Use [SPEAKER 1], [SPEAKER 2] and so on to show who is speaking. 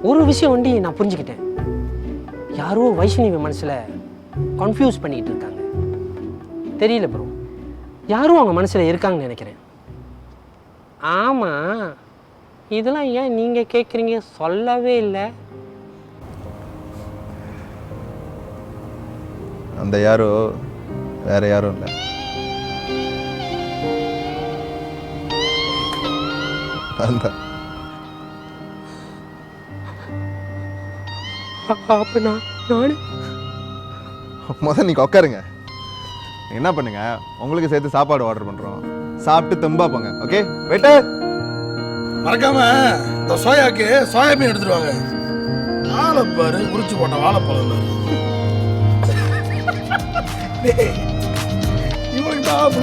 [SPEAKER 1] ஒரு விஷயம் வண்டி நான் புரிஞ்சுக்கிட்டேன். யாரோ வைஷ்ணவி மனசில் கன்ஃபியூஸ் பண்ணிகிட்டு இருக்காங்க. தெரியல ப்ரோ, யாரும் அவங்க மனசில் இருக்காங்கன்னு நினைக்கிறேன். ஆமாம், இதெல்லாம் ஏன் நீங்கள் கேட்குறீங்க? சொல்லவே இல்லை.
[SPEAKER 2] அந்த யாரோ வேற யாரும் இல்லை. அந்த
[SPEAKER 1] அப்போ நான்
[SPEAKER 2] முதல்ல நீங்கள் உட்காருங்க. என்ன பண்ணுங்க, உங்களுக்கு சேர்த்து சாப்பாடு ஆர்டர் பண்ணுறோம். சாப்பிட்டு தெம்பா போங்க. ஓகே வெயிட்டர்,
[SPEAKER 3] மறக்காம இந்த சோயாக்கு சோயாபீன் எடுத்துருவாங்க. வாழைப்பாரு குறிச்சு போட்ட வாழைப்பழம் இவனுக்கு தான்